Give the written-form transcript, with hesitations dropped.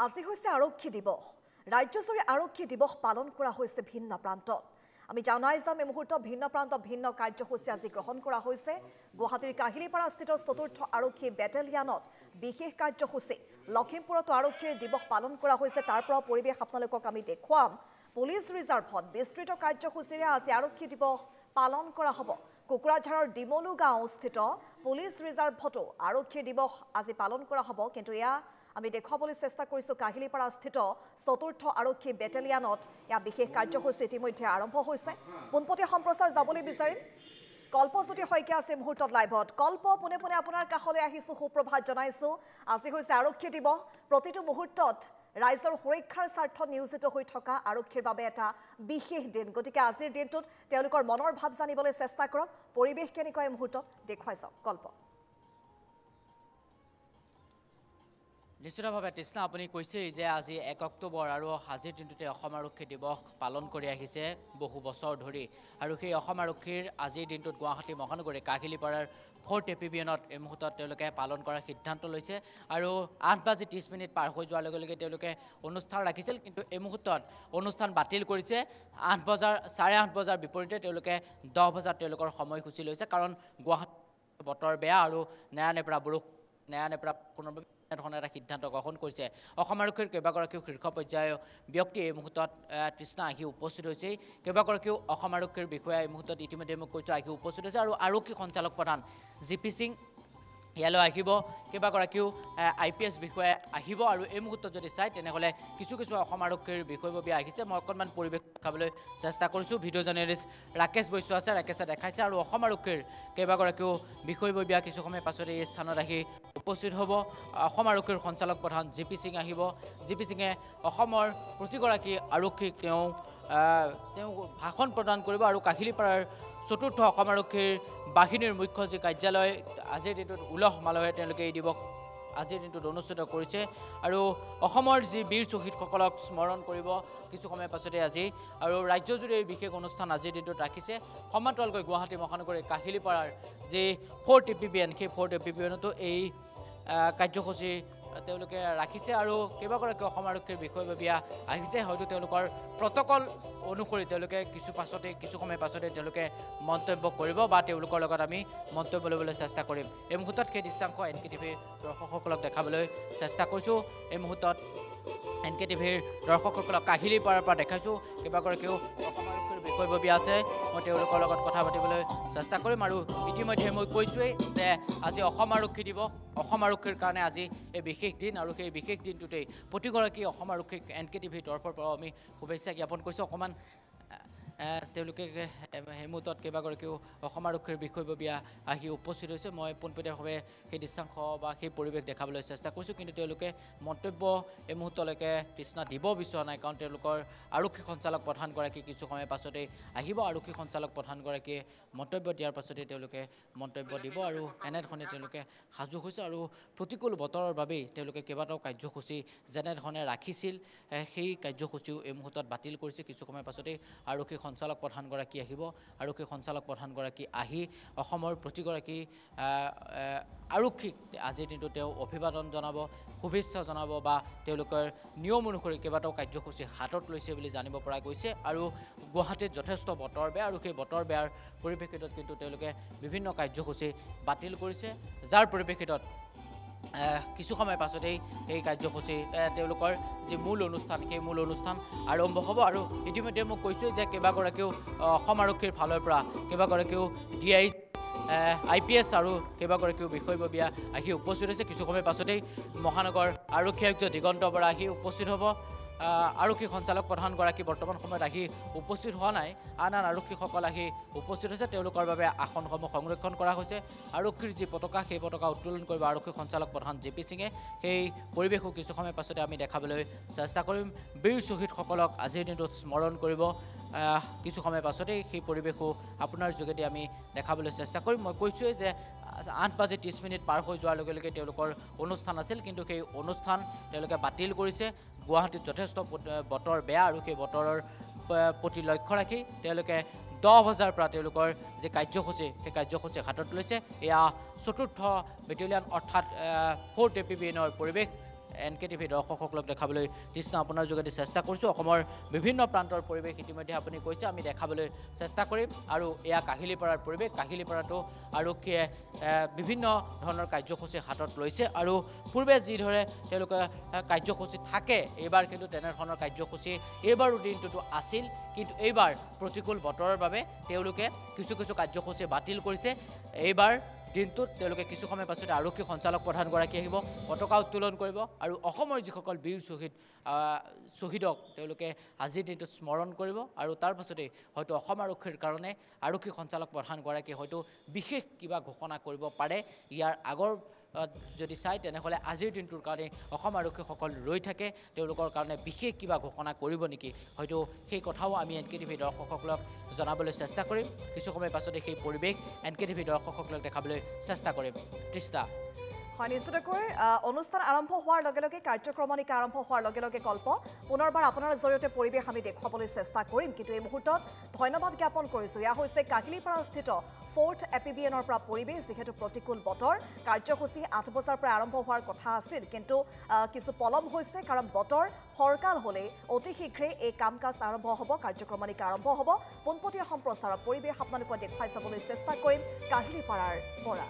আজি হৈছে আৰক্ষী দিৱস ৰাজ্যজুৰি আৰক্ষী দিৱস পালন কৰা হৈছে ভিন্ন প্ৰান্তত আমি জানাই যাম এই মুহূৰ্তত ভিন্ন প্ৰান্তত ভিন্ন কাৰ্যসূচী আজি গ্ৰহণ কৰা হৈছে গুৱাহাটীৰ কাহিলীপাৰাস্থিত চতুৰ্থ আৰক্ষী বেটেলিয়ানত বিশেষ কাৰ্যসূচী লখিমপুৰত আৰক্ষীৰ দিৱস পালন কৰা হৈছে তাৰ পৰা পৰিৱেশ আপোনালোকক আমি দেখুৱাম পুলিচ ৰিজাৰ্ভত বিস্তৃত কাৰ্যসূচীৰে আজি আৰক্ষী দিৱস পালন কৰা হ'ব কুকুৰাঝাৰৰ ডিমলু গাঁওস্থিত পুলিচ ৰিজাৰ্ভতো আৰক্ষী দিৱস আজি পালন কৰা হ'ব কিন্তু এয়া আমি দেখুৱাবলৈ চেষ্টা কৰিছোঁ কাহিলীপাৰাস্থিত চতুৰ্থ আৰক্ষী বেটেলিয়ানত এয়া বিশেষ কাৰ্যসূচী ইতিমধ্যে আৰম্ভ হৈছে পোনপটীয়া সম্প্ৰচাৰ যাবলৈ বিচাৰিম কল্পজ্যোতি শইকীয়া আছে মুহূৰ্তত লাইভত কল্প পোনে পোনে আপোনাৰ কাষলৈ আহিছোঁ সুপ্ৰভাত জনাইছোঁ আজি হৈছে আৰক্ষী দিৱস প্ৰতিটো মুহূৰ্তত ৰাইজৰ সুৰক্ষাৰ স্বাৰ্থত নিয়োজিত হৈ থকা আৰক্ষীৰ বাবে এটা বিশেষ দিন গতিকে আজিৰ দিনটোত তেওঁলোকৰ মনৰ ভাৱ জানিবলৈ চেষ্টা কৰক পৰিৱেশ কেনেকুৱা এই মুহূৰ্তত দেখুৱাই যাওক কল্প নিশ্চিতভাৱে তৃষ্ণা আপুনি কৈছেই যে আজি ১ অক্টোবৰ আৰু আজিৰ দিনটোতে অসম আৰক্ষী দিৱস পালন কৰি আহিছে বহু বছৰ ধৰি আৰু সেই অসম আৰক্ষীৰ আজিৰ দিনটোত গুৱাহাটী মহানগৰী কাহিলীপাৰাৰ ফ'ৰ্ট এপিবিএনত এই মুহূৰ্তত তেওঁলোকে পালন কৰাৰ সিদ্ধান্ত লৈছে আৰু ৮:৩০ পাৰ হৈ যোৱাৰ লগে লগে তেওঁলোকে অনুষ্ঠান ৰাখিছিল কিন্তু এই মুহূৰ্তত অনুষ্ঠান বাতিল কৰিছে ৮:৩০ বজাৰ বিপৰীতে তেওঁলোকে ১০ বজাত তেওঁলোকৰ সময়সূচী লৈছে কাৰণ গুৱাহাটী বতৰ বেয়া আৰু নেৰানেপেৰা পুনৰ ধৰণৰ এটা সিদ্ধান্ত গ্ৰহণ কৰিছে অসম আৰক্ষীৰ কেইবাগৰাকীও শীৰ্ষ পৰ্যায়ৰ ব্যক্তি এই মুহূৰ্তত তৃষ্ণা আহি উপস্থিত হৈছে কেইবাগৰাকীও অসম আৰক্ষীৰ বিষয়া এই মুহূৰ্তত ইতিমধ্যে মোক কৈছোঁ আহি উপস্থিত হৈছে আৰু আৰক্ষী সঞ্চালক প্ৰধান জিপি সিং ইয়ালৈ আহিব কেইবাগৰাকীও IPS বিষয়া আহিব আৰু এই মুহূৰ্তত যদি চাই তেনেহ'লে কিছু অসম আৰক্ষীৰ বিষয়ববীয়া আহিছে মই অকণমান পৰিৱেশ দেখাবলৈ চেষ্টা কৰিছোঁ ভিডিঅ' জাৰ্নেলিষ্ট ৰাকেশ বৈশ্য আছে ৰাকেশে দেখাইছে আৰু অসম আৰক্ষীৰ কেইবাগৰাকীও বিষয়ববীয়া কিছু সময় পাছতে এই স্থানত আহি উপস্থিত হ'ব অসম আৰক্ষীৰ সঞ্চালক প্ৰধান জিপি সিং আহিব জিপি সিঙে অসমৰ প্ৰতিগৰাকী আৰক্ষীক তেওঁ ভাষণ প্ৰদান কৰিব আৰু কাহিলীপাৰাৰ চতুৰ্থ অসম আৰক্ষীৰ বাহিনীৰ মুখ্য যি কাৰ্যালয় আজিৰ দিনটোত উলহ মালহেৰে তেওঁলোকে এই দিৱস আজিৰ দিনটোত অনুষ্ঠিত কৰিছে আৰু অসমৰ যি বীৰ শ্বহীদসকলক স্মৰণ কৰিব কিছু সময় পাছতে আজি আৰু ৰাজ্যজুৰি এই বিশেষ অনুষ্ঠান আজিৰ দিনটোত ৰাখিছে সমান্তৰালকৈ গুৱাহাটী মহানগৰীৰ কাহিলীপাৰাৰ যি ফ'ৰ্ট এপিবিএন সেই ফ'ৰ্ট এপিবিএনতো এই কাৰ্যসূচী তেওঁলোকে ৰাখিছে আৰু কেইবাগৰাকীও অসম আৰক্ষীৰ বিষয়ববীয়া আহিছে হয়তো তেওঁলোকৰ প্ৰট'কল অনুসৰি তেওঁলোকে কিছু সময় পাছতে তেওঁলোকে মন্তব্য কৰিব বা তেওঁলোকৰ লগত আমি মন্তব্য ল'বলৈ চেষ্টা কৰিম এই মুহূৰ্তত সেই দৃশ্যাংশ NKTVৰ দৰ্শকসকলক দেখাবলৈ চেষ্টা কৰিছোঁ এই মুহূৰ্তত NKTVৰ দৰ্শকসকলক কাহিলীপাৰাৰ পৰা দেখাইছোঁ কেইবাগৰাকীও অসম আৰক্ষীৰ বিষয়ববীয়া আছে মই তেওঁলোকৰ লগত কথা পাতিবলৈ চেষ্টা কৰিম আৰু ইতিমধ্যে মই কৈছোঁৱেই যে আজি অসম আৰক্ষী দিৱস অসম আৰক্ষীৰ কাৰণে আজি এই বিশেষ দিন আৰু সেই বিশেষ দিনটোতেই প্ৰতিগৰাকী অসম আৰক্ষীক NKTVৰ তৰফৰ পৰা আমি শুভেচ্ছা জ্ঞাপন কৰিছোঁ অকণমান তেওঁলোকে সেই মুহূৰ্তত কেইবাগৰাকীও অসম আৰক্ষীৰ বিষয়ববীয়া আহি উপস্থিত হৈছে মই পোনপটীয়াভাৱে সেই দৃশ্যাংশ বা সেই পৰিৱেশ দেখাবলৈ চেষ্টা কৰিছোঁ কিন্তু তেওঁলোকে মন্তব্য এই মুহূৰ্তলৈকে তৃষ্ণা দিব বিচৰা নাই কাৰণ তেওঁলোকৰ আৰক্ষী সঞ্চালক প্ৰধানগৰাকী কিছু সময় পাছতেই আহিব আৰক্ষী সঞ্চালক প্ৰধানগৰাকীয়ে মন্তব্য দিয়াৰ পাছতেই তেওঁলোকে মন্তব্য দিব আৰু এনেধৰণে তেওঁলোকে সাজু হৈছে আৰু প্ৰতিকূল বতৰৰ বাবেই তেওঁলোকে কেইবাটাও কাৰ্যসূচী যেনেধৰণে ৰাখিছিল সেই কাৰ্যসূচীও এই মুহূৰ্তত বাতিল কৰিছে কিছু সময় পাছতেই আৰক্ষী সঞ্চালক প্ৰধানগৰাকী আহিব আৰক্ষী সঞ্চালক প্ৰধানগৰাকী আহি অসমৰ প্ৰতিগৰাকী আৰক্ষীক আজিৰ দিনটো তেওঁ অভিবাদন জনাব শুভেচ্ছা জনাব বা তেওঁলোকৰ নিয়ম অনুসৰি কেইবাটাও কাৰ্যসূচী হাতত লৈছে বুলি জানিব পৰা গৈছে আৰু গুৱাহাটীত যথেষ্ট বতৰ বেয়া আৰু সেই বতৰ বেয়াৰ পৰিপ্ৰেক্ষিতত কিন্তু তেওঁলোকে বিভিন্ন কাৰ্যসূচী বাতিল কৰিছে যাৰ পৰিপ্ৰেক্ষিতত কিছু সময় পাছতেই এই কাৰ্যসূচী তেওঁলোকৰ যি মূল অনুষ্ঠান সেই মূল অনুষ্ঠান আৰম্ভ হ'ব আৰু ইতিমধ্যে মোক কৈছোঁ যে কেইবাগৰাকীও অসম আৰক্ষীৰ ফালৰ পৰা কেইবাগৰাকীও DI IPS আৰু কেইবাগৰাকীও বিষয়ববীয়া আহি উপস্থিত হৈছে কিছু সময় পাছতেই মহানগৰ আৰক্ষী আয়ুক্ত দিগন্ত বৰা আহি উপস্থিত হ'ব আৰক্ষী সঞ্চালক প্ৰধানগৰাকী বৰ্তমান সময়ত আহি উপস্থিত হোৱা নাই আন আৰক্ষীসকল আহি উপস্থিত হৈছে তেওঁলোকৰ বাবে আসনসমূহ সংৰক্ষণ কৰা হৈছে আৰক্ষীৰ যি পতাকা সেই পতাকা উত্তোলন কৰিব আৰক্ষী সঞ্চালক প্ৰধান জিপি সিঙে সেই পৰিৱেশো কিছু সময় পাছতে আমি দেখাবলৈ চেষ্টা কৰিম বীৰ শ্বহীদসকলক আজিৰ দিনটোত স্মৰণ কৰিব কিছু সময় পাছতেই সেই পৰিৱেশো আপোনাৰ যোগেদি আমি দেখাবলৈ চেষ্টা কৰিম মই কৈছোঁৱেই যে ৮:৩০ পাৰ হৈ যোৱাৰ লগে লগে তেওঁলোকৰ অনুষ্ঠান আছিল কিন্তু সেই অনুষ্ঠান তেওঁলোকে বাতিল কৰিছে গুৱাহাটীত যথেষ্ট বতৰ বেয়া আৰু সেই বতৰৰ প্ৰতি লক্ষ্য ৰাখি তেওঁলোকে 10 বজাৰ পৰা তেওঁলোকৰ যে কাৰ্যসূচী সেই কাৰ্যসূচী হাতত লৈছে এয়া চতুৰ্থ বেটেলিয়ান অৰ্থাৎ ফ'ৰ্ট এপিবিএনৰ পৰিৱেশ NKTV দৰ্শকসকলক দেখাবলৈ তৃষ্ণা আপোনাৰ যোগেদি চেষ্টা কৰিছোঁ অসমৰ বিভিন্ন প্ৰান্তৰ পৰিৱেশ ইতিমধ্যে আপুনি কৈছে আমি দেখাবলৈ চেষ্টা কৰিম আৰু এয়া কাহিলীপাৰাৰ পৰিৱেশ কাহিলীপাৰাটো আৰক্ষীয়ে বিভিন্ন ধৰণৰ কাৰ্যসূচী হাতত লৈছে আৰু পূৰ্বে যিদৰে তেওঁলোকে কাৰ্যসূচী থাকে এইবাৰ কিন্তু তেনেধৰণৰ কাৰ্যসূচী এইবাৰো দিনটোতো আছিল কিন্তু এইবাৰ প্ৰতিকূল বতৰৰ বাবে তেওঁলোকে কিছু কাৰ্যসূচী বাতিল কৰিছে এইবাৰ দিনটোত তেওঁলোকে কিছু সময় পাছতে আৰক্ষী সঞ্চালক প্ৰধানগৰাকী আহিব পতাকা উত্তোলন কৰিব আৰু অসমৰ যিসকল বীৰ শ্বহীদক তেওঁলোকে আজিৰ দিনটোত স্মৰণ কৰিব আৰু তাৰ পাছতে হয়তো অসম আৰক্ষীৰ কাৰণে আৰক্ষী সঞ্চালক প্ৰধানগৰাকী হয়তো বিশেষ কিবা ঘোষণা কৰিব পাৰে ইয়াৰ আগৰ যদি চাই তেনেহ'লে আজিৰ দিনটোৰ কাৰণে অসম আৰক্ষীসকল ৰৈ থাকে তেওঁলোকৰ কাৰণে বিশেষ কিবা ঘোষণা কৰিব নেকি হয়তো সেই কথাও আমি NKTV দৰ্শকসকলক জনাবলৈ চেষ্টা কৰিম কিছু সময় পাছতে সেই পৰিৱেশ NKTV দৰ্শকসকলক দেখাবলৈ চেষ্টা কৰিম তৃষ্ণা হয় নিশ্চিতকৈ অনুষ্ঠান আৰম্ভ হোৱাৰ লগে লগে কাৰ্যক্ৰমণিকা আৰম্ভ হোৱাৰ লগে লগে কল্প পুনৰবাৰ আপোনাৰ জৰিয়তে পৰিৱেশ আমি দেখুৱাবলৈ চেষ্টা কৰিম কিন্তু এই মুহূৰ্তত ধন্যবাদ জ্ঞাপন কৰিছোঁ এয়া হৈছে কাহিলীপাৰাস্থিত 4th APBNৰ পৰা পৰিৱেশ যিহেতু প্ৰতিকূল বতৰ কাৰ্যসূচী 8 বজাৰ পৰা আৰম্ভ হোৱাৰ কথা আছিল কিন্তু কিছু পলম হৈছে কাৰণ বতৰ ফৰকাল হ'লে অতি শীঘ্ৰে এই কাম কাজ আৰম্ভ হ'ব কাৰ্যক্ৰমণিকা আৰম্ভ হ'ব পোনপটীয়া সম্প্ৰচাৰৰ পৰিৱেশ আপোনালোকক দেখুৱাই চাবলৈ চেষ্টা কৰিম কাহিলীপাৰাৰ পৰা